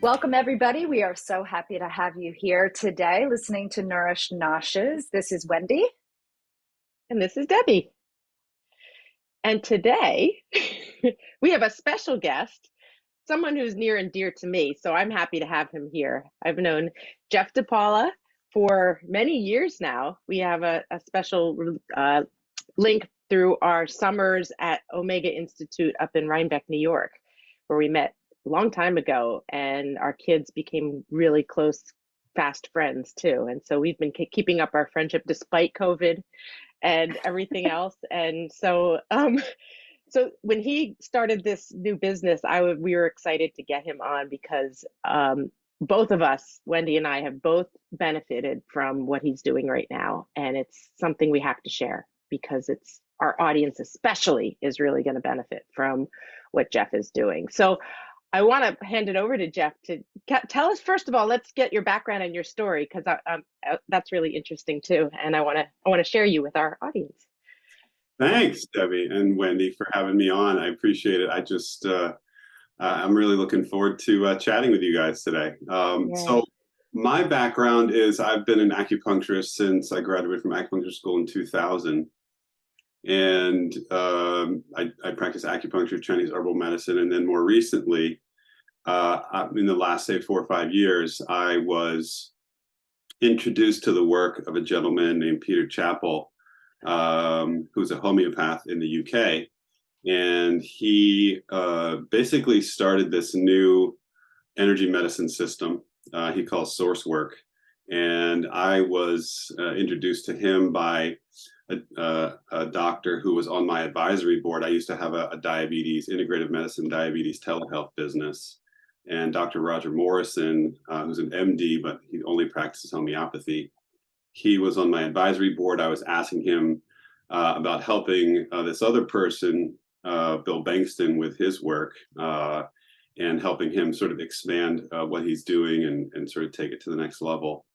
Welcome, everybody. We are so happy to have you here today listening to Nourished Noshes. This is Wendy. And this is Debbie. And today we have a special guest, someone who's near and dear to me. So I'm happy to have him here. I've known Geoff DePaula for many years now. We have a special link through our summers at Omega Institute up in Rhinebeck, New York, where we met a long time ago, and our kids became really close, fast friends too. And so we've been keeping up our friendship despite COVID and everything else. And so so when he started this new business, we were excited to get him on because both of us, Wendy and I, have both benefited from what he's doing right now. And it's something we have to share because it's our audience especially is really going to benefit from what Geoff is doing. So I want to hand it over to Geoff to tell us, first of all, let's get your background and your story, because that's really interesting too. And I want to share you with our audience. Thanks, Debbie and Wendy, for having me on. I appreciate it. I'm really looking forward to chatting with you guys today. So my background is I've been an acupuncturist since I graduated from acupuncture school in 2000. And I practice acupuncture, Chinese herbal medicine, and then more recently, in the last, say, 4 or 5 years, I was introduced to the work of a gentleman named Peter Chappell, who's a homeopath in the UK. And he basically started this new energy medicine system he calls source work. And I was introduced to him by a doctor who was on my advisory board. I used to have a integrative medicine diabetes telehealth business. And Dr. Roger Morrison, who's an MD, but he only practices homeopathy. He was on my advisory board. I was asking him about helping this other person, Bill Bankston, with his work and helping him sort of expand what he's doing and sort of take it to the next level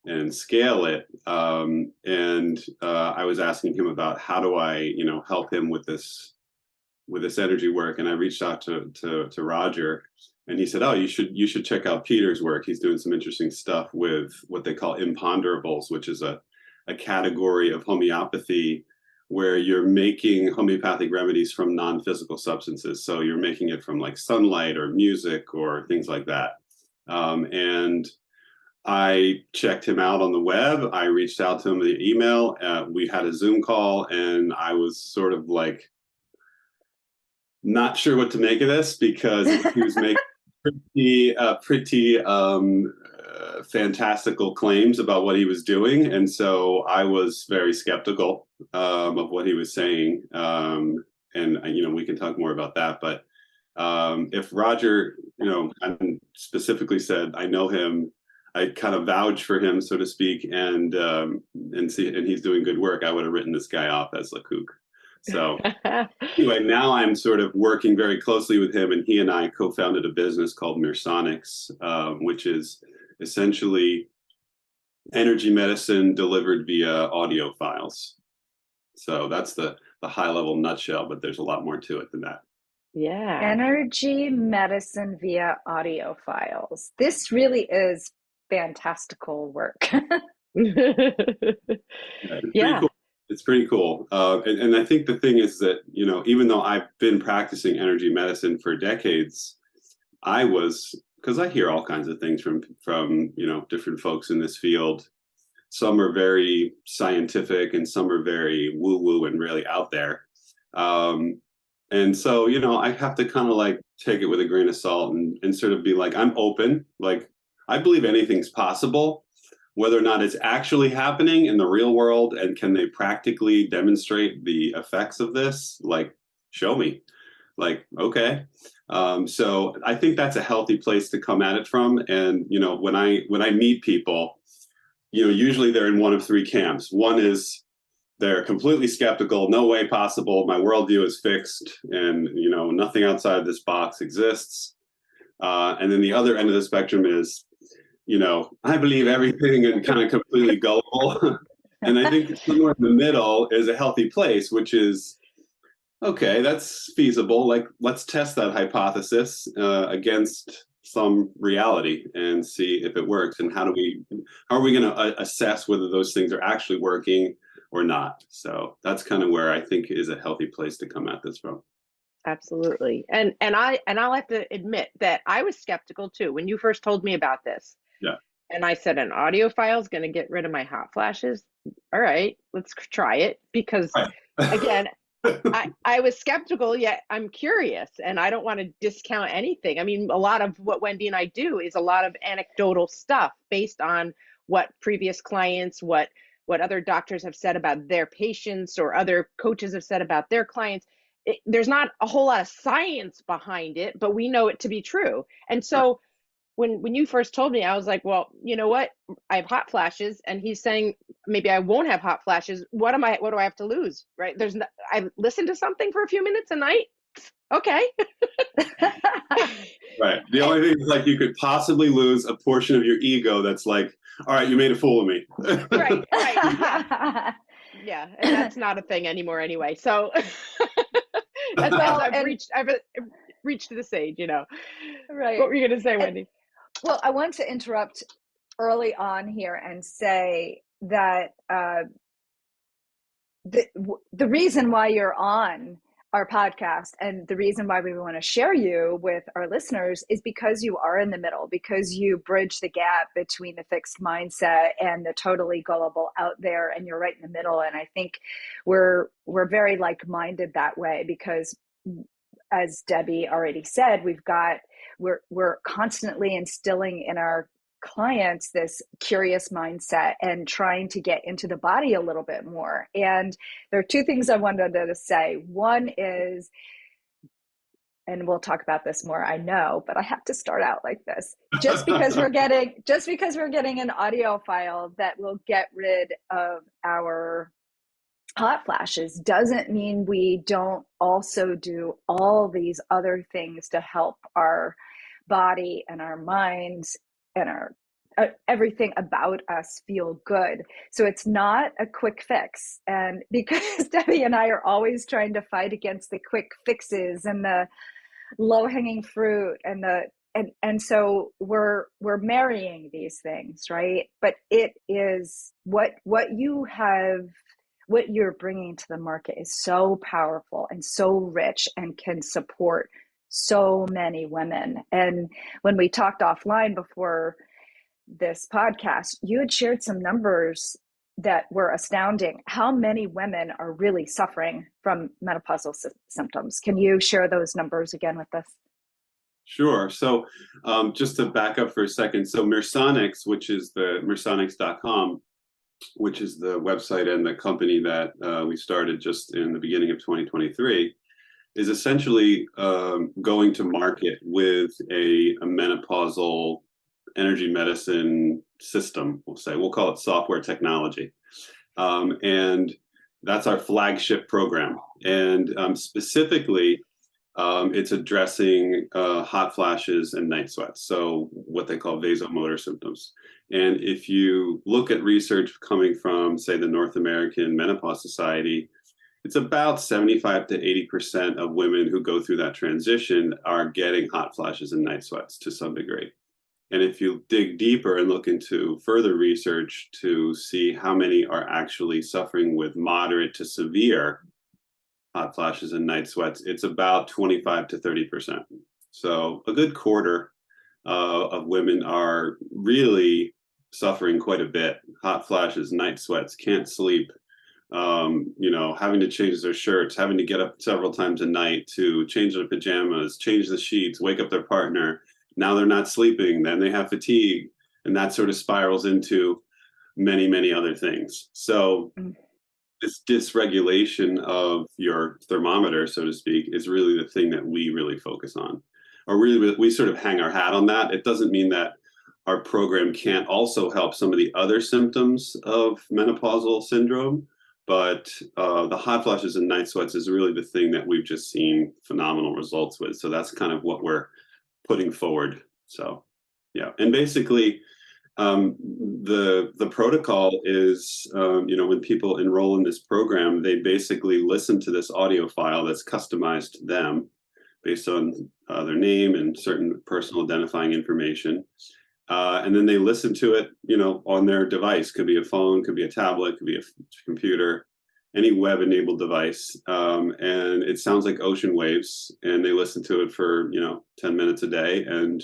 and scale it. I was asking him about how do I, help him with this energy work. And I reached out to Roger, and he said, "Oh, you should check out Peter's work. He's doing some interesting stuff with what they call Imponderables, which is a category of homeopathy where you're making homeopathic remedies from non-physical substances. So you're making it from like sunlight or music or things like that." And I checked him out on the web. I reached out to him via email. We had a Zoom call, and I was sort of like not sure what to make of this because he was making pretty fantastical claims about what he was doing. And so I was very skeptical of what he was saying. And, we can talk more about that. But if Roger, hadn't specifically said, I know him, I kind of vouch for him, so to speak, and he's doing good work, I would have written this guy off as a kook. So anyway, now I'm sort of working very closely with him, and he and I co-founded a business called Mirsonics, which is essentially energy medicine delivered via audio files. So that's the high level nutshell, but there's a lot more to it than that. Yeah. Energy medicine via audio files. This really is fantastical work. Yeah. Cool. It's pretty cool. And I think the thing is that, even though I've been practicing energy medicine for decades, because I hear all kinds of things from different folks in this field. Some are very scientific and some are very woo-woo and really out there. And so, I have to kind of like take it with a grain of salt and sort of be like, I'm open. Like, I believe anything's possible. Whether or not it's actually happening in the real world and can they practically demonstrate the effects of this, like, show me. Like, okay. So I think that's a healthy place to come at it from. And, when I meet people, usually they're in one of three camps. One is they're completely skeptical, no way possible, my worldview is fixed, and, nothing outside this box exists. And then the other end of the spectrum is, I believe everything and kind of completely gullible. And I think somewhere in the middle is a healthy place, which is, okay, that's feasible. Like, let's test that hypothesis against some reality and see if it works, and how are we going to assess whether those things are actually working or not. So that's kind of where I think is a healthy place to come at this from. Absolutely. And I'll have to admit that I was skeptical too when you first told me about this. Yeah. And I said, an audio file is going to get rid of my hot flashes. All right, let's try it. Because Right. again, I was skeptical, yet I'm curious, and I don't want to discount anything. I mean, a lot of what Wendy and I do is a lot of anecdotal stuff based on what previous clients, what other doctors have said about their patients, or other coaches have said about their clients. There's not a whole lot of science behind it, but we know it to be true. And so when you first told me, I was like, well, you know what? I have hot flashes, and he's saying maybe I won't have hot flashes. What do I have to lose? Right? I listen to something for a few minutes a night. Okay. Right. The only thing is, like, you could possibly lose a portion of your ego that's like, all right, you made a fool of me. Right. Yeah. And that's not a thing anymore anyway. So that's I've reached this age, you know. Right. What were you going to say, Wendy? Well, I want to interrupt early on here and say that the reason why you're on our podcast, and the reason why we want to share you with our listeners, is because you are in the middle, because you bridge the gap between the fixed mindset and the totally gullible out there, and you're right in the middle. And I think we're very like-minded that way, because as Debbie already said, we're constantly instilling in our clients this curious mindset and trying to get into the body a little bit more. And there are two things I wanted to say. One is, and we'll talk about this more, I know, but I have to start out like this. Just because we're getting an audio file that will get rid of our hot flashes doesn't mean we don't also do all these other things to help our body and our minds and our everything about us feel good. So it's not a quick fix. And because Debbie and I are always trying to fight against the quick fixes and the low-hanging fruit and so we're marrying these things, right? But it is what you're bringing to the market is so powerful and so rich and can support so many women. And when we talked offline before this podcast, you had shared some numbers that were astounding. How many women are really suffering from menopausal symptoms? Can you share those numbers again with us? Sure. So just to back up for a second, so Mirsonics, which is the Mirsonics.com, which is the website and the company that we started just in the beginning of 2023, is essentially going to market with a menopausal energy medicine system. We'll call it software technology. And that's our flagship program. And specifically, it's addressing hot flashes and night sweats, so what they call vasomotor symptoms. And if you look at research coming from, say, the North American Menopause Society, it's about 75 to 80% of women who go through that transition are getting hot flashes and night sweats to some degree. And if you dig deeper and look into further research to see how many are actually suffering with moderate to severe hot flashes and night sweats, it's about 25 to 30%. So a good quarter of women are really suffering quite a bit. Hot flashes, night sweats, can't sleep, having to change their shirts, having to get up several times a night to change their pajamas, change the sheets, wake up their partner. Now they're not sleeping, then they have fatigue, and that sort of spirals into many, many other things. So this dysregulation of your thermometer, so to speak, is really the thing that we really focus on. Or really, we sort of hang our hat on that. It doesn't mean that our program can't also help some of the other symptoms of menopausal syndrome, but the hot flashes and night sweats is really the thing that we've just seen phenomenal results with. So that's kind of what we're putting forward. So, yeah. And basically, the protocol is, when people enroll in this program, they basically listen to this audio file that's customized to them based on their name and certain personal identifying information. And then they listen to it, on their device. Could be a phone, could be a tablet, could be a computer, any web-enabled device. And it sounds like ocean waves, and they listen to it for, 10 minutes a day, and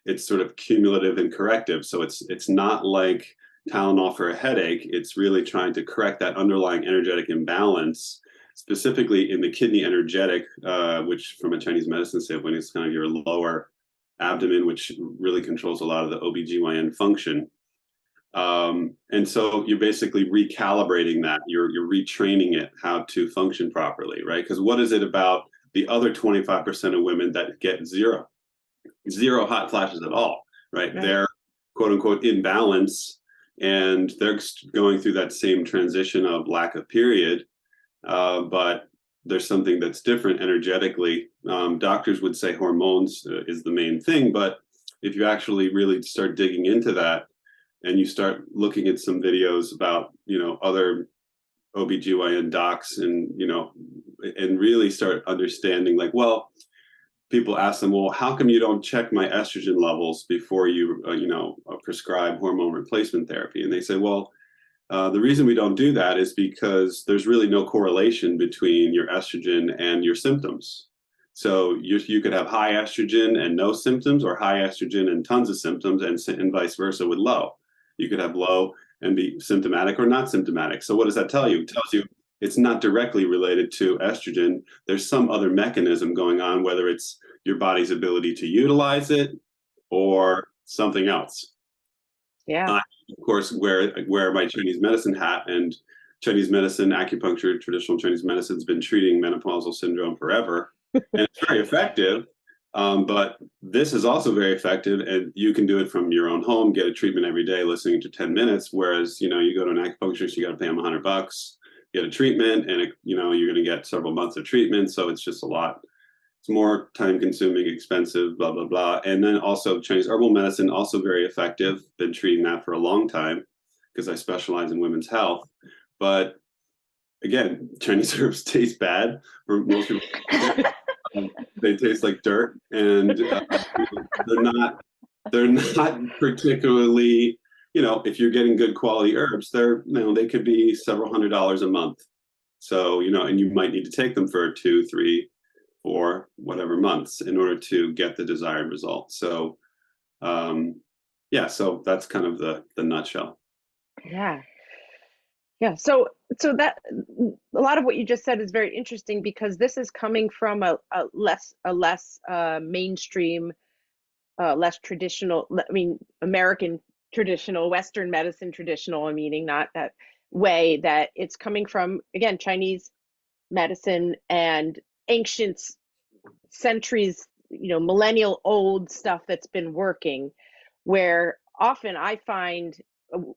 it's sort of cumulative and corrective. So it's not like Tylenol for a headache. It's really trying to correct that underlying energetic imbalance, specifically in the kidney energetic, which from a Chinese medicine standpoint is kind of your lower abdomen, which really controls a lot of the OBGYN function. And so you're basically recalibrating that. You're retraining it how to function properly, right? Because what is it about the other 25% of women that get zero hot flashes at all, right? They're quote unquote in balance, and they're going through that same transition of lack of period, but there's something that's different energetically. Doctors would say hormones is the main thing, but if you actually really start digging into that and you start looking at some videos about, other OBGYN docs and, and really start understanding like, well, people ask them, well, how come you don't check my estrogen levels before you, prescribe hormone replacement therapy? And they say, well, the reason we don't do that is because there's really no correlation between your estrogen and your symptoms. So you could have high estrogen and no symptoms, or high estrogen and tons of symptoms, and vice versa with low. You could have low and be symptomatic or not symptomatic. So what does that tell you? It tells you it's not directly related to estrogen. There's some other mechanism going on, whether it's your body's ability to utilize it or something else. Yeah. Of course, wear my Chinese medicine hat, and Chinese medicine, acupuncture, traditional Chinese medicine has been treating menopausal syndrome forever, and it's very effective. But this is also very effective, and you can do it from your own home, get a treatment every day, listening to 10 minutes. Whereas, you go to an acupuncturist, you got to pay them $100, get a treatment, and you're going to get several months of treatment. So it's just a lot. It's more time consuming, expensive, blah, blah, blah. And then also Chinese herbal medicine, also very effective. Been treating that for a long time because I specialize in women's health. But again, Chinese herbs taste bad for most people. They taste like dirt, and they're not particularly, if you're getting good quality herbs, they could be several $100s a month. So, and you might need to take them for 2, 3, 4, whatever months in order to get the desired result. So, so that's kind of the nutshell. Yeah. Yeah. So that a lot of what you just said is very interesting, because this is coming from a less mainstream, less traditional, American traditional, Western medicine traditional, meaning not that way, that it's coming from, again, Chinese medicine and ancient centuries, millennial old stuff that's been working, where often I find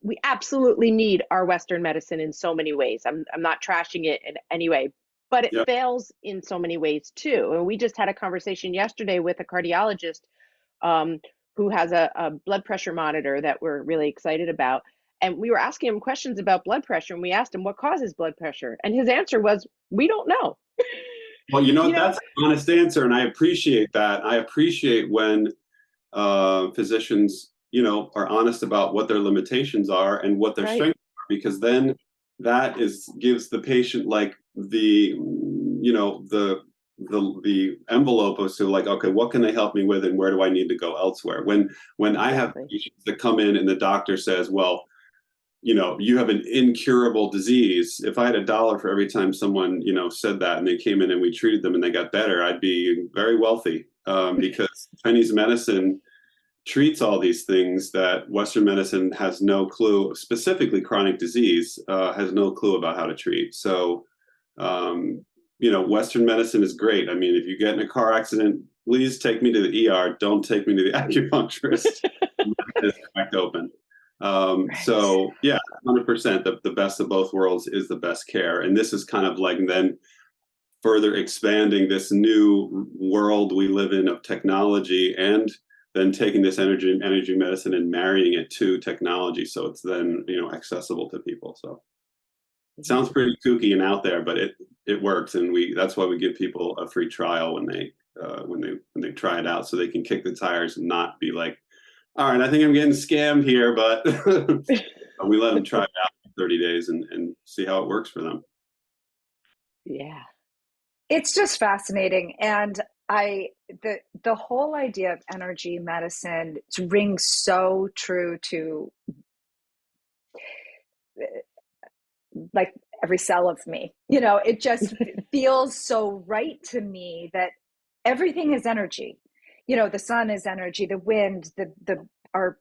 we absolutely need our Western medicine in so many ways. I'm not trashing it in any way, but it fails in so many ways too. And we just had a conversation yesterday with a cardiologist who has a blood pressure monitor that we're really excited about. And we were asking him questions about blood pressure, and we asked him what causes blood pressure. And his answer was, we don't know. Well, that's an honest answer, and I appreciate that. I appreciate when physicians, are honest about what their limitations are and what their strengths are, because then that gives the patient like the envelope as to like, okay, what can they help me with, and where do I need to go elsewhere? When I have patients that come in and the doctor says, well, you have an incurable disease. If I had $1 for every time someone, said that, and they came in and we treated them and they got better, I'd be very wealthy, because Chinese medicine treats all these things that Western medicine has no clue, specifically chronic disease, has no clue about how to treat. So, Western medicine is great. I mean, if you get in a car accident, please take me to the ER. Don't take me to the acupuncturist. It's cracked open. So yeah, 100%. The best of both worlds is the best care. And this is kind of like then further expanding this new world we live in of technology, and then taking this energy medicine and marrying it to technology. So it's then, accessible to people. So it sounds pretty kooky and out there, but it works. And that's why we give people a free trial when they when they try it out, so they can kick the tires and not be like, all right, I think I'm getting scammed here, but we let them try it out for 30 days and see how it works for them. Yeah. It's just fascinating. And the whole idea of energy medicine rings so true to like every cell of me. It just feels so right to me that everything is energy. The sun is energy, the wind, our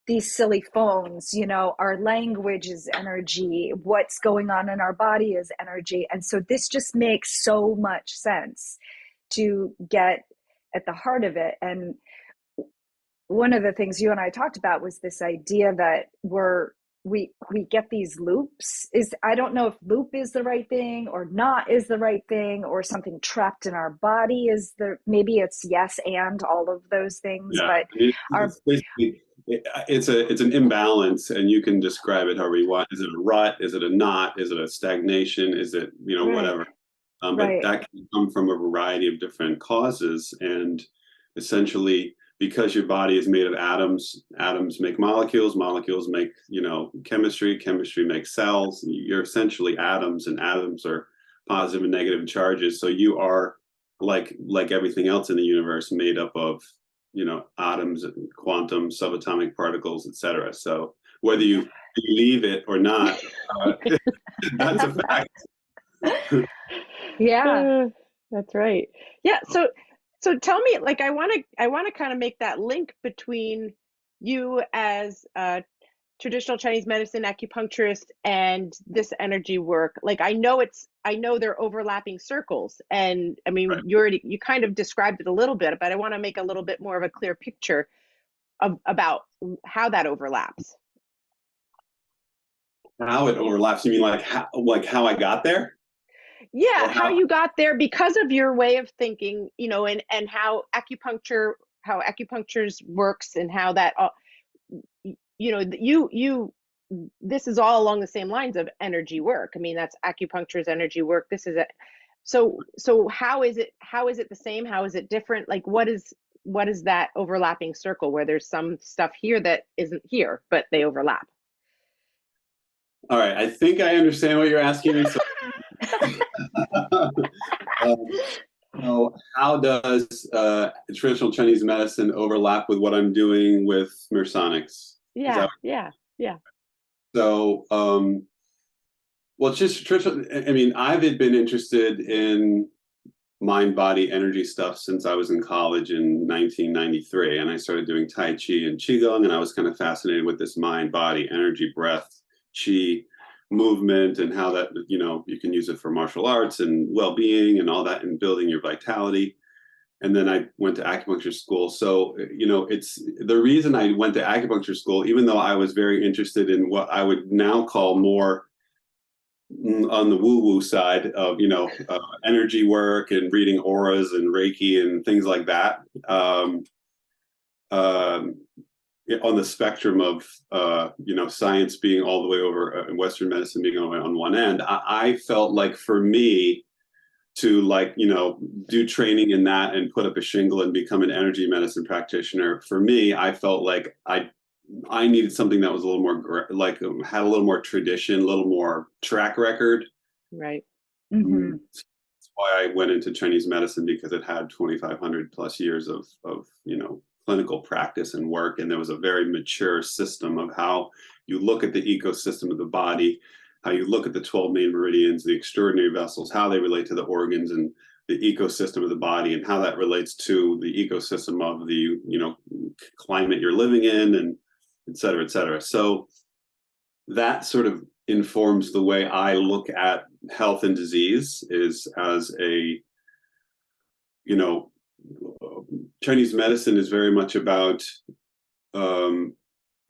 these silly phones, our language is energy, what's going on in our body is energy. And so this just makes so much sense to get at the heart of it. And one of the things you and I talked about was this idea that we get these loops. I don't know if loop is the right thing or not is the right thing, or something trapped in our body maybe it's yes and all of those things. Yeah, but it's basically it's an imbalance, and you can describe it however you want. Is it a rut? Is it a knot? Is it a stagnation? Is it right. whatever? But Right. that can come from a variety of different causes, and essentially, because your body is made of atoms, atoms make molecules, molecules make chemistry, chemistry makes cells. You're essentially atoms, and atoms are positive and negative charges. So you are like everything else in the universe, made up of atoms, quantum, subatomic particles, etc. So whether you believe it or not, that's a fact. Yeah. That's right. Yeah. So tell me, like, I want to kind of make that link between you as a traditional Chinese medicine acupuncturist and this energy work. Like, I know they're overlapping circles, and I mean, Right. you kind of described it a little bit, but I want to make a little bit more of a clear picture about how that overlaps. How it overlaps? You mean like how I got there? Yeah, Or how you got there because of your way of thinking, and how acupuncture's works, and how that this is all along the same lines of energy work. I mean, that's acupuncture's energy work. This is it. So how is it the same? How is it different? Like, what is that overlapping circle where there's some stuff here that isn't here, but they overlap? All right, I think I understand what you're asking me. So, so how does traditional Chinese medicine overlap with what I'm doing with Mirsonics? Yeah. So, well, it's just traditional. I mean, I've been interested in mind body energy stuff since I was in college in 1993, and I started doing Tai Chi and Qigong, and I was kind of fascinated with this mind body energy, breath, Qi movement, and how that you can use it for martial arts and well-being and all that, and building your vitality. And then I went to acupuncture school. So it's the reason I went to acupuncture school, even though I was very interested in what I would now call more on the woo-woo side of energy work and reading auras and Reiki and things like that, on the spectrum of science being all the way over and Western medicine being on one end. I felt like, for me to do training in that and put up a shingle and become an energy medicine practitioner, for me, I felt like I needed something that was a little more had a little more tradition, a little more track record. Right. Mm-hmm. That's why I went into Chinese medicine, because it had 2,500 plus years of clinical practice and work, and there was a very mature system of how you look at the ecosystem of the body, how you look at the 12 main meridians, the extraordinary vessels, how they relate to the organs and the ecosystem of the body, and how that relates to the ecosystem of the climate you're living in, and et cetera, et cetera. So that sort of informs the way I look at health and disease, is as a Chinese medicine is very much about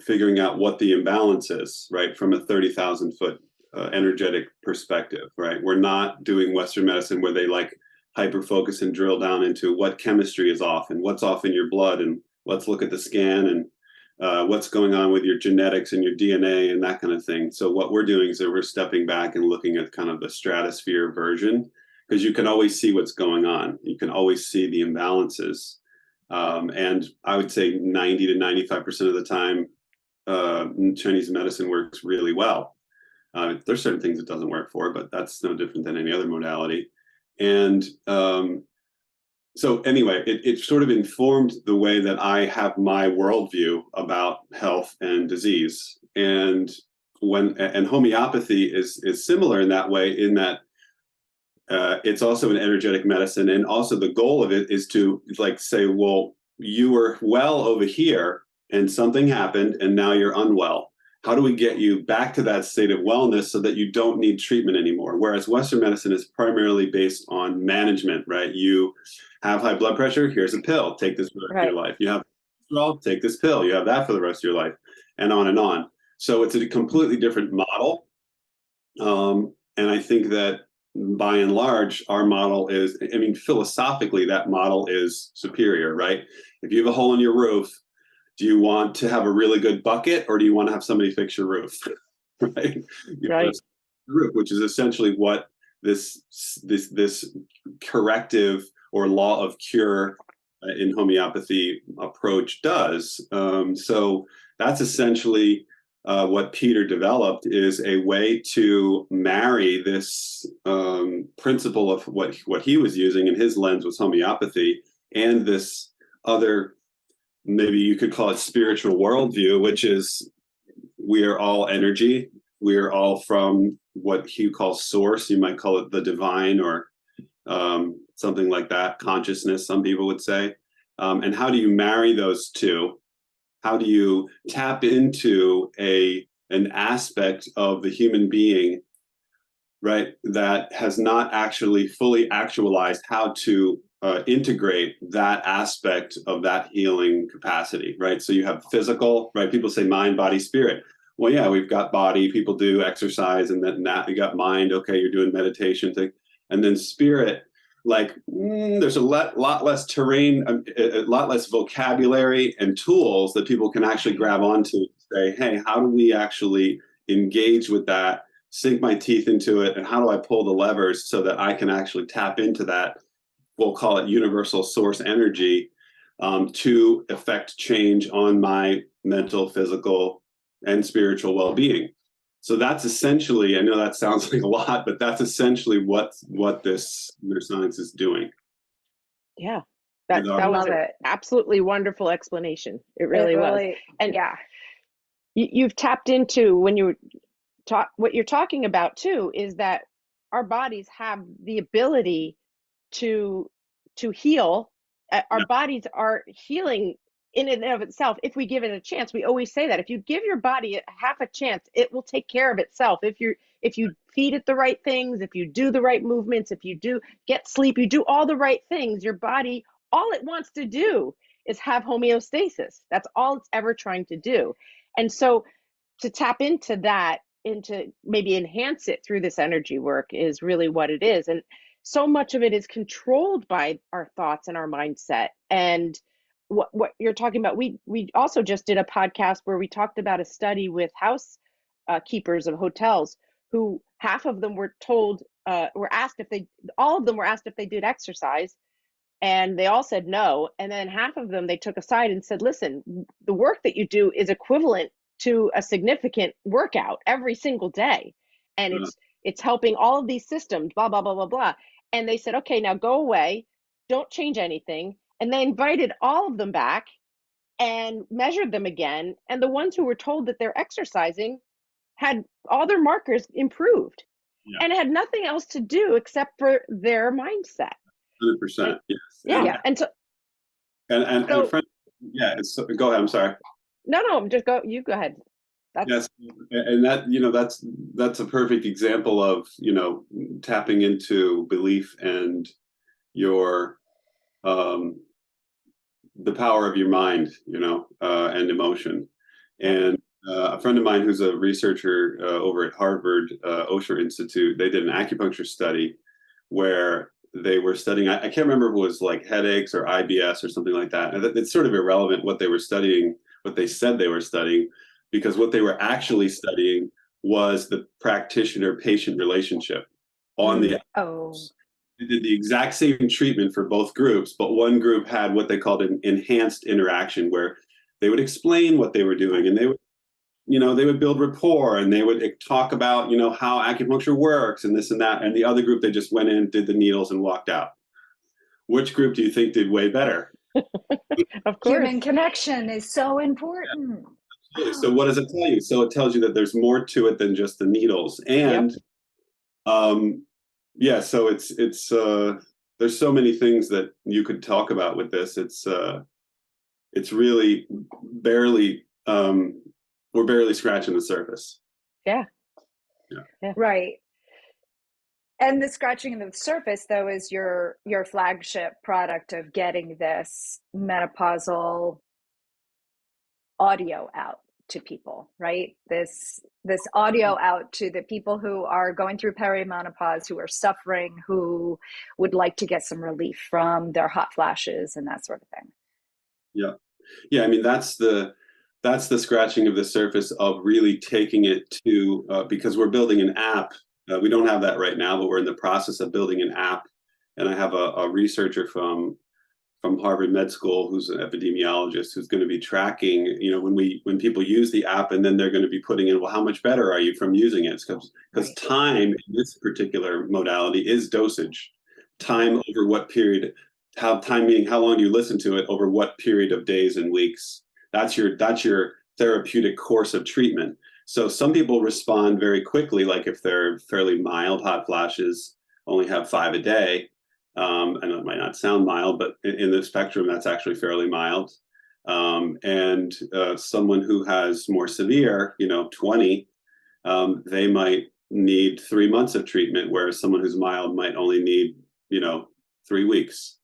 figuring out what the imbalance is, right, from a 30,000 foot energetic perspective, right? We're not doing Western medicine where they hyper focus and drill down into what chemistry is off and what's off in your blood, and let's look at the scan and what's going on with your genetics and your DNA and that kind of thing. So what we're doing is that we're stepping back and looking at kind of the stratosphere version because you can always see what's going on. You can always see the imbalances. And I would say 90 to 95% of the time, Chinese medicine works really well. There's certain things it doesn't work for, but that's no different than any other modality. And so anyway, it sort of informed the way that I have my worldview about health and disease. And homeopathy is similar in that way, in that it's also an energetic medicine, and also the goal of it is to like say, well, you were well over here and something happened and now you're unwell. How do we get you back to that state of wellness so that you don't need treatment anymore? Whereas Western medicine is primarily based on management, right? You have high blood pressure, here's a pill, take this for the rest of your life. You have cholesterol, take this pill, you have that for the rest of your life, and on and on. So it's a completely different model. And I think that by and large, our model is, I mean, philosophically, that model is superior, right? If you have a hole in your roof, do you want to have a really good bucket, or do you want to have somebody fix your roof? Right? Right. Roof, which is essentially what this corrective or law of cure in homeopathy approach does. So that's essentially what Peter developed, is a way to marry this principle of what he was using in his lens was homeopathy, and this other, maybe you could call it spiritual worldview, which is we are all energy. We are all from what he calls source. You might call it the divine, or something like that, consciousness, some people would say. And how do you marry those two? How do you tap into an aspect of the human being, right, that has not actually fully actualized how to integrate that aspect of that healing capacity, right? So you have physical, right? People say mind, body, spirit. Well, yeah, we've got body, people do exercise, and then that you got mind, okay, you're doing meditation thing. And then spirit, like there's a lot less terrain, a lot less vocabulary and tools that people can actually grab onto to say, hey, how do we actually engage with that, sink my teeth into it, and how do I pull the levers so that I can actually tap into that, we'll call it universal source energy, to affect change on my mental, physical, and spiritual well-being. So that's essentially, I know that sounds like a lot, but that's essentially what this Mirsonic is doing. Yeah, that was an absolutely wonderful explanation. It really was. And yeah, you've tapped into, when you talk, what you're talking about too, is that our bodies have the ability to heal. Our bodies are healing in and of itself if we give it a chance. We always say that if you give your body half a chance, it will take care of itself. If you feed it the right things, if you do the right movements, if you do get sleep, you do all the right things, your body, all it wants to do is have homeostasis. That's all it's ever trying to do. And so to tap into that, into maybe enhance it through this energy work, is really what it is. And so much of it is controlled by our thoughts and our mindset. And what you're talking about, we also just did a podcast where we talked about a study with house keepers of hotels, who half of them were told, all of them were asked if they did exercise, and they all said no. And then half of them they took aside and said, listen, the work that you do is equivalent to a significant workout every single day, and it's helping all of these systems, blah blah blah blah blah. And they said, okay, now go away, don't change anything. And they invited all of them back and measured them again, and the ones who were told that they're exercising had all their markers improved. And it had nothing else to do except for their mindset. 100%. Yes. Yeah. And so friend, yeah, go ahead, I'm sorry. No, just go. You go ahead. Yes, and that that's a perfect example of tapping into belief and your the power of your mind, and emotion. And a friend of mine who's a researcher over at Harvard Osher Institute, they did an acupuncture study where they were studying, I can't remember if it was like headaches or IBS or something like that. And it's sort of irrelevant what they were studying, what they said they were studying, because what they were actually studying was the practitioner-patient relationship on the They did the exact same treatment for both groups, but one group had what they called an enhanced interaction, where they would explain what they were doing, and they would build rapport, and they would talk about how acupuncture works and this and that. And the other group, they just went in, did the needles, and walked out. Which group do you think did way better? Of course. Human connection is so important. Yeah. So what does it tell you? So it tells you that there's more to it than just the needles. And yeah, so it's there's so many things that you could talk about with this. It's really barely we're barely scratching the surface. Yeah. Right. And the scratching of the surface, though, is your flagship product of getting this menopausal audio out to people, right? This audio out to the people who are going through perimenopause, who are suffering, who would like to get some relief from their hot flashes and that sort of thing. Yeah. I mean, that's the scratching of the surface of really taking it to because we're building an app. We don't have that right now, but we're in the process of building an app. And I have a researcher from Harvard Med School who's an epidemiologist who's going to be tracking, when people use the app, and then they're going to be putting in, well, how much better are you from using it? Because time in this particular modality is dosage. Time over what period? Time meaning how long do you listen to it over what period of days and weeks? That's your therapeutic course of treatment. So some people respond very quickly, like if they're fairly mild hot flashes, only have 5 a day. I know it might not sound mild, but in the spectrum, that's actually fairly mild. And someone who has more severe, 20, they might need 3 months of treatment, whereas someone who's mild might only need, 3 weeks.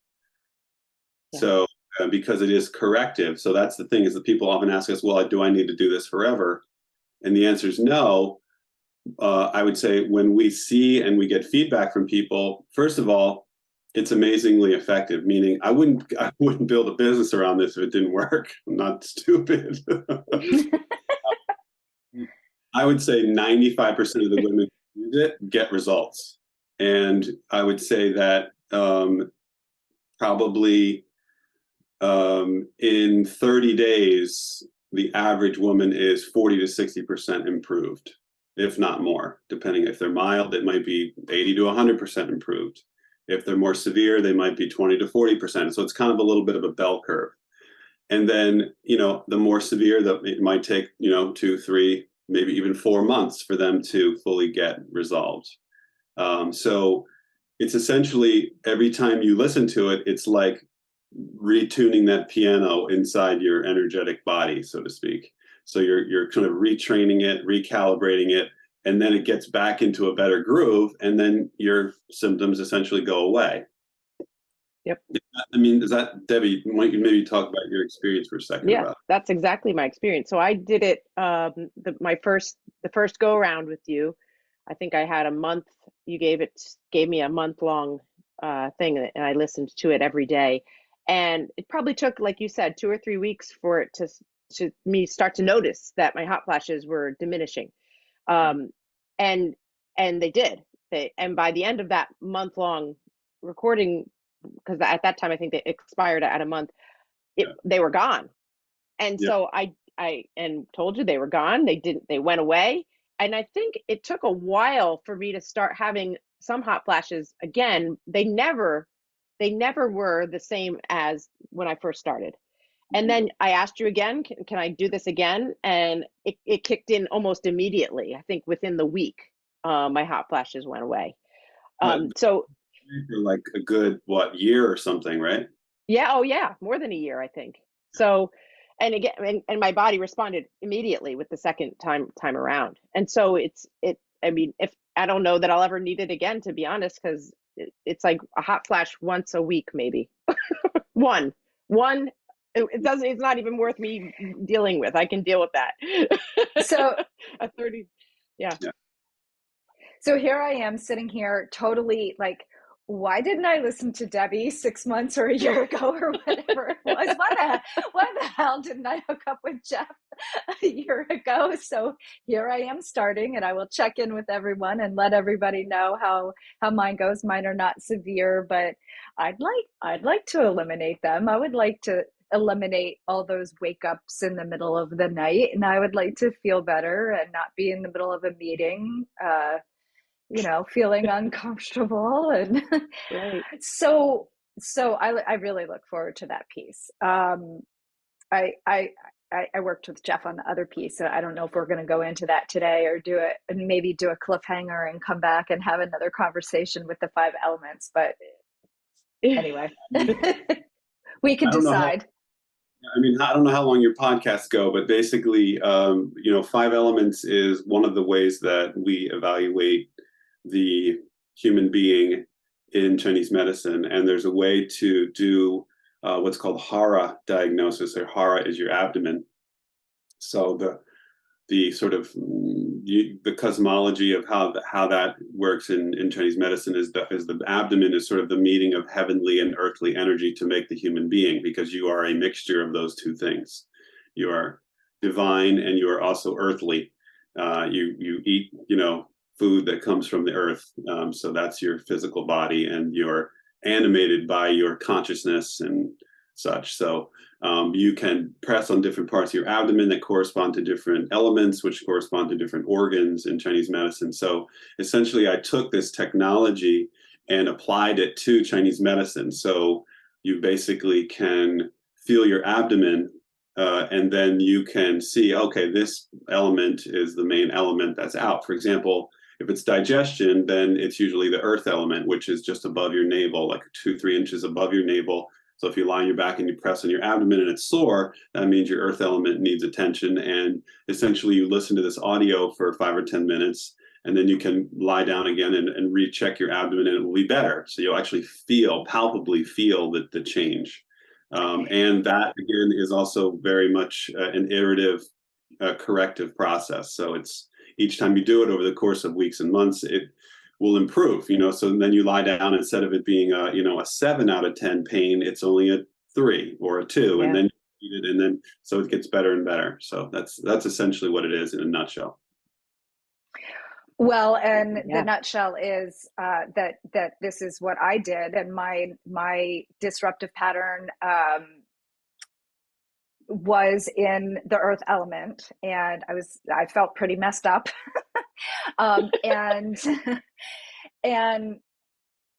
Yeah. So because it is corrective. So that's the thing, is that people often ask us, well, do I need to do this forever? And the answer is no. I would say when we see and we get feedback from people, first of all, it's amazingly effective, meaning I wouldn't build a business around this if it didn't work. I'm not stupid. I would say 95% of the women who use it get results. And I would say that probably in 30 days, the average woman is 40 to 60% improved, if not more. Depending if they're mild, it might be 80 to 100% improved. If they're more severe, they might be 20 to 40%. So it's kind of a little bit of a bell curve. And then, the more severe, it might take, 2, 3, maybe even 4 months for them to fully get resolved. So it's essentially every time you listen to it, it's like retuning that piano inside your energetic body, so to speak. So you're kind of retraining it, recalibrating it, and then it gets back into a better groove, and then your symptoms essentially go away. Yep. I mean, is that, Debbie, might you maybe talk about your experience for a second? Yeah, that's exactly my experience. So I did it, the first go around with you. I think I had a month. You gave me a month-long thing, and I listened to it every day. And it probably took, like you said, 2 or 3 weeks for it to me start to notice that my hot flashes were diminishing. And they did. And by the end of that month-long recording, because at that time I think they expired at a month, they were gone. And so I told you they were gone. They went away. And I think it took a while for me to start having some hot flashes again. They never were the same as when I first started. And then I asked you again, can I do this again? And it kicked in almost immediately. I think within the week, my hot flashes went away. So for like a good, year or something, right? Yeah. Oh yeah. More than a year, I think. So, and again, and my body responded immediately with the second time around. And so I mean, if I don't know that I'll ever need it again, to be honest, because it's like a hot flash once a week, maybe. one. It's not even worth me dealing with. I can deal with that. So a 30. Yeah. So here I am sitting here totally like why didn't I listen to Debbie 6 months or a year ago or whatever it was? Why the hell didn't I hook up with Geoff a year ago? So here I am starting, and I will check in with everyone and let everybody know how mine goes. Mine are not severe, but I'd like to eliminate them. I would like to eliminate all those wake ups in the middle of the night, and I would like to feel better and not be in the middle of a meeting feeling uncomfortable. And Right. so I really look forward to that piece. I worked with Geoff on the other piece, so I don't know if we're going to go into that today or do it and maybe do a cliffhanger and come back and have another conversation with the 5 elements. But anyway, we can I don't know how. decide. I mean, I don't know how long your podcasts go, but basically, 5 elements is one of the ways that we evaluate the human being in Chinese medicine. And there's a way to do what's called hara diagnosis, or hara is your abdomen. So the sort of the cosmology of how that works in Chinese medicine is the abdomen is sort of the meeting of heavenly and earthly energy to make the human being, because you are a mixture of those two things. You are divine and you are also earthly. You eat food that comes from the earth, so that's your physical body, and you're animated by your consciousness and such. So you can press on different parts of your abdomen that correspond to different elements, which correspond to different organs in Chinese medicine. So essentially, I took this technology and applied it to Chinese medicine. So you basically can feel your abdomen, and then you can see, okay, this element is the main element that's out. For example, if it's digestion, then it's usually the earth element, which is just above your navel, like 2-3 inches above your navel. So if you lie on your back and you press on your abdomen and it's sore, that means your earth element needs attention. And essentially you listen to this audio for 5 or 10 minutes, and then you can lie down again and recheck your abdomen, and it will be better. So you'll actually palpably feel the change. And that, again, is also very much an iterative, corrective process. So it's each time you do it over the course of weeks and months, it will improve, so then you lie down, instead of it being a 7 out of 10 pain, it's only a 3 or a 2. Yeah. And then you eat it, and then so it gets better and better. So that's essentially what it is in a nutshell. Well, and Yeah. the nutshell is that this is what I did, and my disruptive pattern was in the earth element, and I felt pretty messed up. And and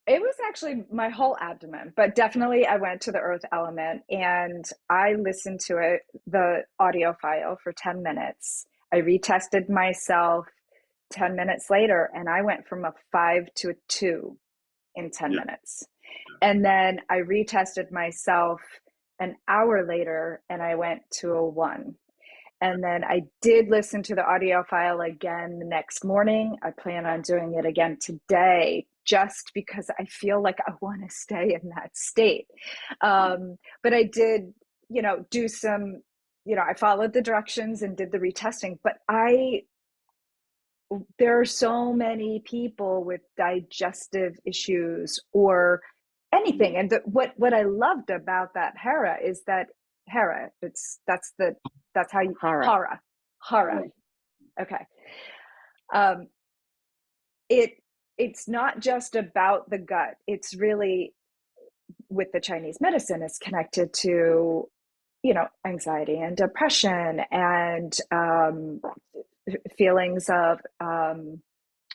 it was actually my whole abdomen, but definitely I went to the earth element, and I listened to it, the audio file, for 10 minutes. I retested myself 10 minutes later, and I went from a 5 to a 2 in 10 minutes. And then I retested myself an hour later, and I went to a 1. And then I did listen to the audio file again the next morning. I plan on doing it again today, just because I feel like I want to stay in that state. But I did, do some, I followed the directions and did the retesting. But there are so many people with digestive issues or anything. And what I loved about that Hera is that Hera, that's how you Hara. Okay. It's not just about the gut. It's really, with the Chinese medicine, it's connected to, anxiety and depression and feelings of,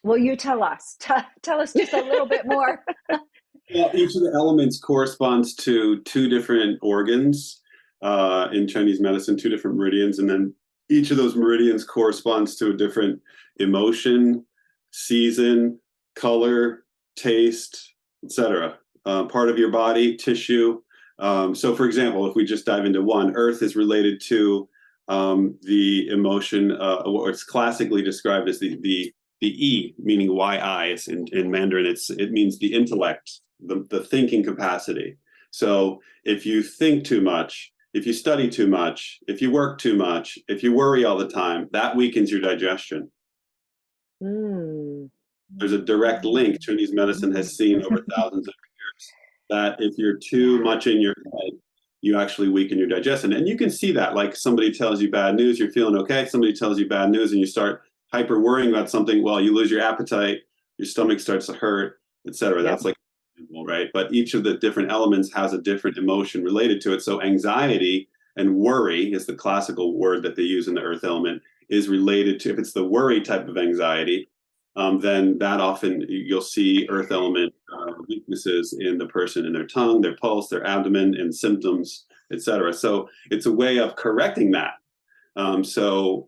well, you tell us. Tell us just a little bit more. Well, each of the elements corresponds to 2 different organs in Chinese medicine, 2 different meridians, and then each of those meridians corresponds to a different emotion, season, color, taste, etc. Part of your body, tissue. So, for example, if we just dive into one, earth is related to the emotion, what's classically described as the E, meaning yi in Mandarin. It means the intellect, the thinking capacity. So if you think too much, if you study too much, if you work too much, if you worry all the time, that weakens your digestion. There's a direct link Chinese medicine has seen over thousands of years that if you're too much in your head, you actually weaken your digestion. And you can see that, like somebody tells you bad news, you're feeling okay. Somebody tells you bad news and you start hyper worrying about something. Well, you lose your appetite, your stomach starts to hurt, etc. That's like, right? But each of the different elements has a different emotion related to it. So anxiety and worry is the classical word that they use in the earth element, is related to, if it's the worry type of anxiety, then that often you'll see earth element weaknesses in the person, in their tongue, their pulse, their abdomen, and symptoms, etc. So it's a way of correcting that. So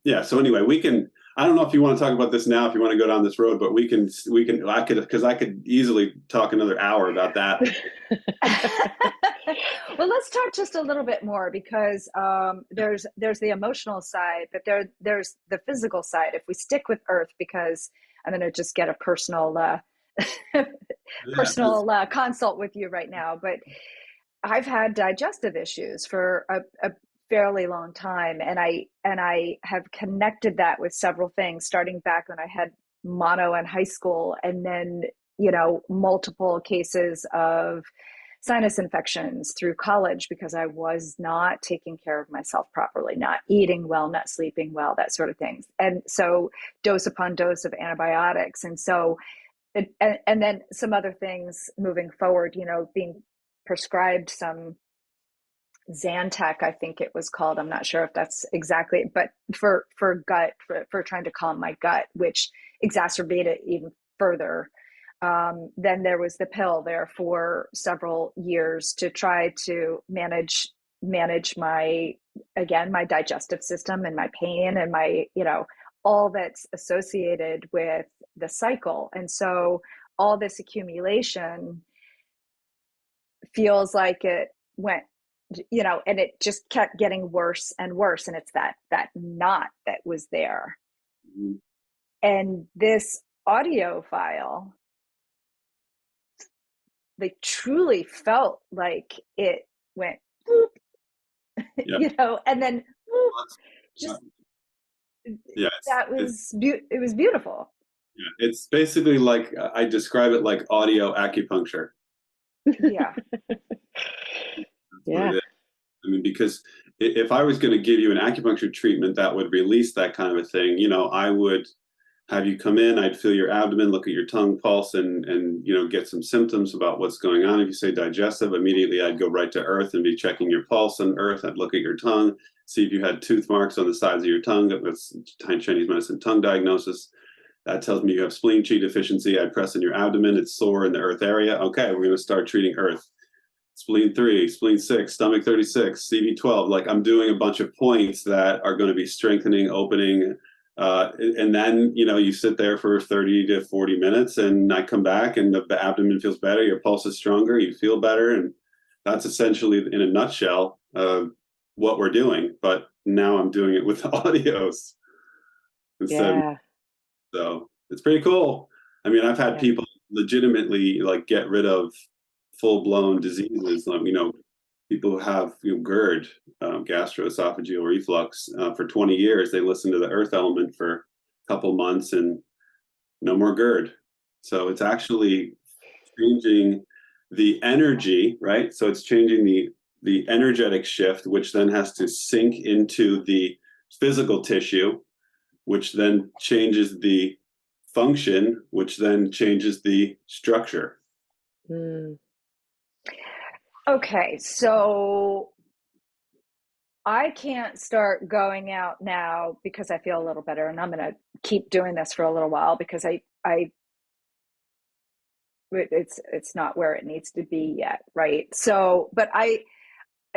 anyway, we can, I don't know if you want to talk about this now, if you want to go down this road, but I could easily talk another hour about that. Well, let's talk just a little bit more, because there's the emotional side, but there's the physical side. If we stick with earth, because I'm going to just get a personal consult with you right now, but I've had digestive issues for a fairly long time, and I have connected that with several things, starting back when I had mono in high school, and then multiple cases of sinus infections through college, because I was not taking care of myself properly, not eating well, not sleeping well, that sort of things. And so dose upon dose of antibiotics. And so, and then some other things moving forward, being prescribed some Zantac, I think it was called. I'm not sure if that's exactly, but for gut, for trying to calm my gut, which exacerbated even further. Then there was the pill there for several years to try to manage my digestive system and my pain and my, all that's associated with the cycle. And so all this accumulation feels like it went, and it just kept getting worse and worse. And it's that knot that was there. Mm-hmm. And this audio file, they truly felt like it went whoop, and then whoop, just it was beautiful. Yeah, it's basically like, I describe it like audio acupuncture. Yeah. Yeah. I mean, because if I was going to give you an acupuncture treatment that would release that kind of a thing, I would have you come in, I'd feel your abdomen, look at your tongue pulse, and get some symptoms about what's going on. If you say digestive, immediately I'd go right to earth and be checking your pulse on earth. I'd look at your tongue, see if you had tooth marks on the sides of your tongue. That's Chinese medicine tongue diagnosis. That tells me you have spleen qi deficiency. I'd press in your abdomen. It's sore in the earth area. Okay, we're going to start treating earth. Spleen 3, spleen 6, stomach 36, CV12. Like, I'm doing a bunch of points that are going to be strengthening, opening, and then you sit there for 30 to 40 minutes, and I come back and the abdomen feels better, your pulse is stronger, you feel better, and that's essentially, in a nutshell, what we're doing. But now I'm doing it with audios instead. Yeah. So it's pretty cool. I mean, I've had people legitimately get rid of full-blown diseases, people who have GERD, gastroesophageal reflux, for 20 years. They listen to the earth element for a couple months and no more GERD. So it's actually changing the energy, right? So it's changing the energetic shift, which then has to sink into the physical tissue, which then changes the function, which then changes the structure. Okay, so I can't start going out now because I feel a little better, and I'm going to keep doing this for a little while because it's not where it needs to be yet, right? So, but I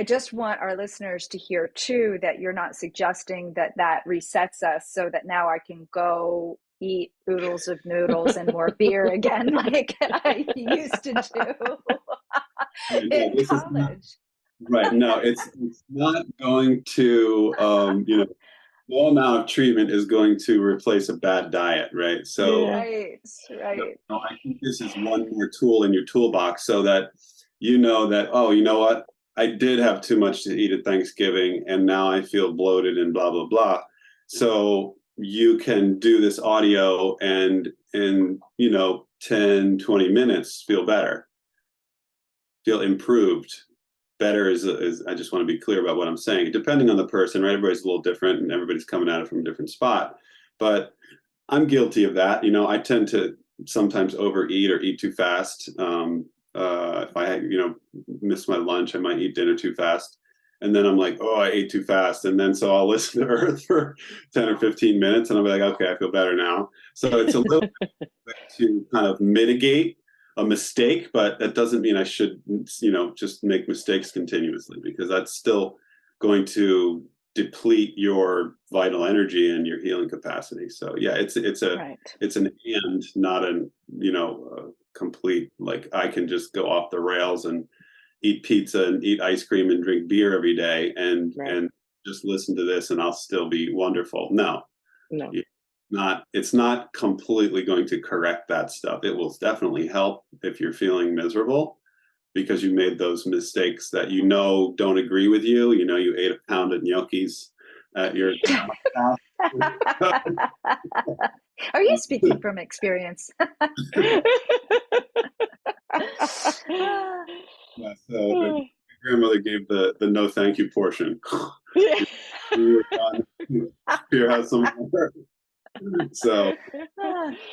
just want our listeners to hear too that you're not suggesting that resets us so that now I can go eat oodles of noodles and more beer again like I used to do. In college. Right. No, it's not going to, no amount of treatment is going to replace a bad diet, right? So, right. I think this is one more tool in your toolbox so that that, oh, you know what? I did have too much to eat at Thanksgiving and now I feel bloated and blah, blah, blah. So you can do this audio and in 10, 20 minutes feel better, feel improved. Better is I just want to be clear about what I'm saying. Depending on the person, right? Everybody's a little different and everybody's coming at it from a different spot. But I'm guilty of that. I tend to sometimes overeat or eat too fast. If I, miss my lunch, I might eat dinner too fast. And then I'm like, oh, I ate too fast. And then so I'll listen to Earth for 10 or 15 minutes and I'll be like, okay, I feel better now. So it's a little bit to kind of mitigate a mistake, but that doesn't mean I should, just make mistakes continuously, because that's still going to deplete your vital energy and your healing capacity. So yeah, it's an and, not an, complete, like I can just go off the rails and eat pizza and eat ice cream and drink beer every day and just listen to this and I'll still be wonderful. No. It's not completely going to correct that stuff. It will definitely help if you're feeling miserable because you made those mistakes that don't agree with you. You ate a pound of gnocchis at your house. Are you speaking from experience? Yeah, so my grandmother gave the no thank you portion. Here, have some more. So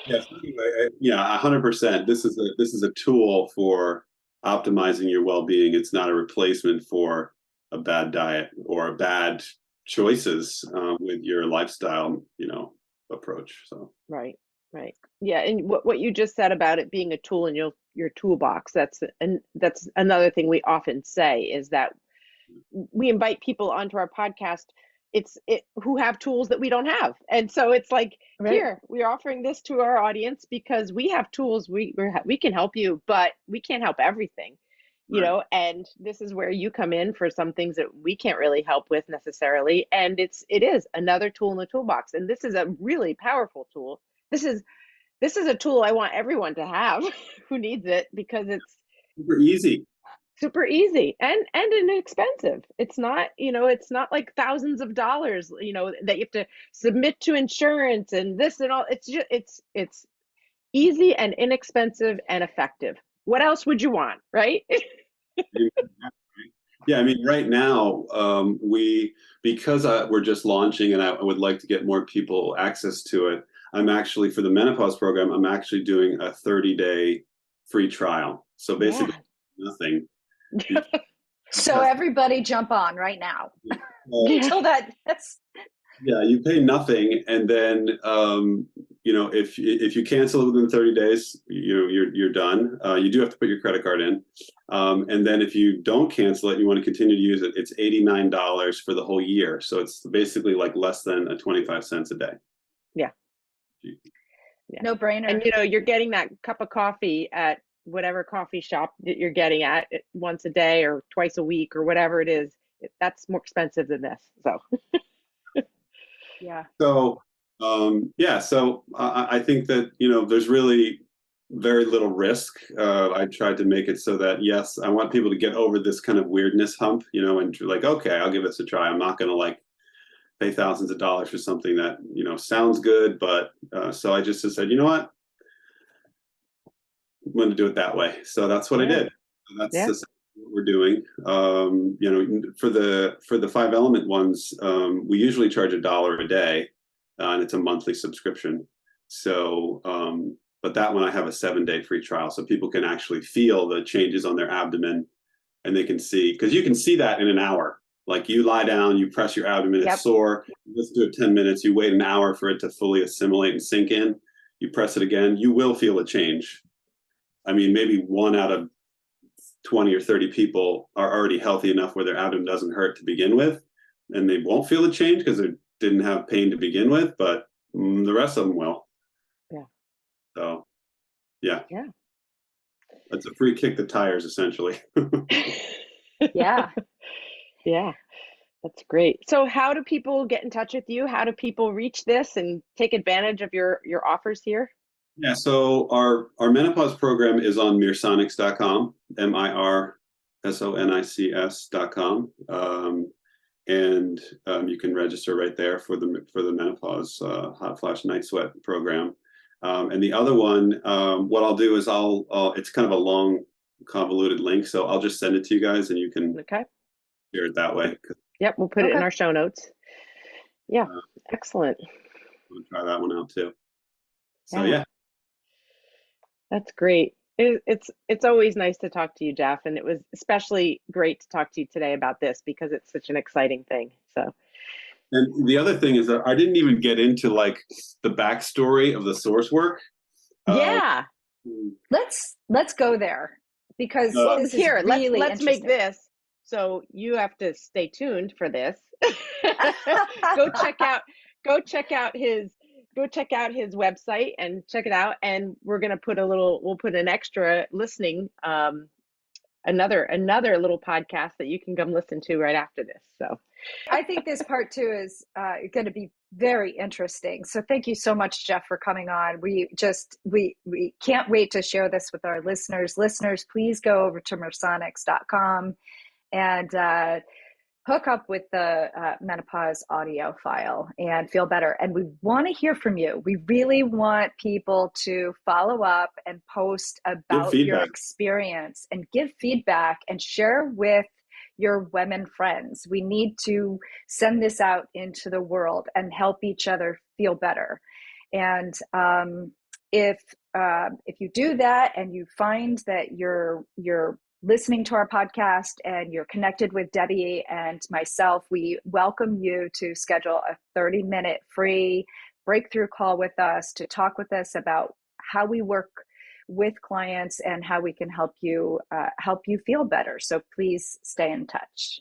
yes, anyway, 100%. This is a tool for optimizing your well-being. It's not a replacement for a bad diet or bad choices with your lifestyle, approach. So right. Yeah, and what you just said about it being a tool in your toolbox, that's another thing we often say, is that we invite people onto our podcast who have tools that we don't have. And so it's like, here, we're offering this to our audience because we have tools, we can help you, but we can't help everything, and this is where you come in for some things that we can't really help with necessarily. And it is another tool in the toolbox. And this is a really powerful tool. This is a tool I want everyone to have who needs it, because it's super easy and inexpensive. It's not, it's not like thousands of dollars, that you have to submit to insurance and this and all. It's just, it's easy and inexpensive and effective. What else would you want, right? Yeah, I mean, right now, because we're just launching and I would like to get more people access to it, I'm actually, for the menopause program, I'm actually doing a 30-day free trial. So basically nothing. So everybody jump on right now. Until that's... Yeah, you pay nothing, and then if you cancel it within 30 days, you're done. You do have to put your credit card in, and then if you don't cancel it, you want to continue to use it. It's $89 for the whole year, so it's basically like less than 25 cents a day. Yeah. No brainer. And you're getting that cup of coffee at whatever coffee shop that you're getting at once a day or twice a week or whatever it is. That's more expensive than this. So. Yeah. So, so I think that, there's really very little risk. I tried to make it so that, yes, I want people to get over this kind of weirdness hump, and like, okay, I'll give this a try. I'm not going to pay thousands of dollars for something that, sounds good. But so I just said, you know what? I'm going to do it that way. So that's what I did. That's what we're doing. For the 5 element ones, we usually charge $1 a day, and it's a monthly subscription. So, but that one I have a 7-day free trial, so people can actually feel the changes on their abdomen, and they can see, because you can see that in an hour. Like, you lie down, you press your abdomen, it's sore. Let's do it 10 minutes. You wait an hour for it to fully assimilate and sink in. You press it again, you will feel a change. I mean, maybe 1 out of 20 or 30 people are already healthy enough where their abdomen doesn't hurt to begin with, and they won't feel a change because they didn't have pain to begin with, but the rest of them will. Yeah. So, yeah. It's a free kick the tires, essentially. Yeah. Yeah. That's great. So how do people get in touch with you? How do people reach this and take advantage of your offers here? Yeah, so our menopause program is on Mirsonics.com, Mirsonics.com, and you can register right there for the menopause hot flash night sweat program. And the other one, what I'll do is it's kind of a long, convoluted link, so I'll just send it to you guys, and you can share it that way. Yep, we'll put it in our show notes. Yeah, excellent. I'll try that one out too. So yeah. That's great. It's always nice to talk to you, Geoff, and it was especially great to talk to you today about this because it's such an exciting thing. So. And the other thing is that I didn't even get into like the backstory of the source work. Yeah. Let's go there because this here, is really let's make this. So you have to stay tuned for this. Go check out his website and check it out. And we're gonna put we'll put an extra listening, another little podcast that you can come listen to right after this. So I think this part 2 is going to be very interesting. So thank you so much, Geoff, for coming on. We can't wait to share this with our listeners. Listeners, please go over to Mirsonics.com and hook up with the menopause audio file and feel better. And we want to hear from you. We really want people to follow up and post about your experience and give feedback and share with your women friends. We need to send this out into the world and help each other feel better. And if you do that and you find that you're listening to our podcast and you're connected with Debbie and myself, we welcome you to schedule a 30-minute free breakthrough call with us to talk with us about how we work with clients and how we can help you feel better. So please stay in touch.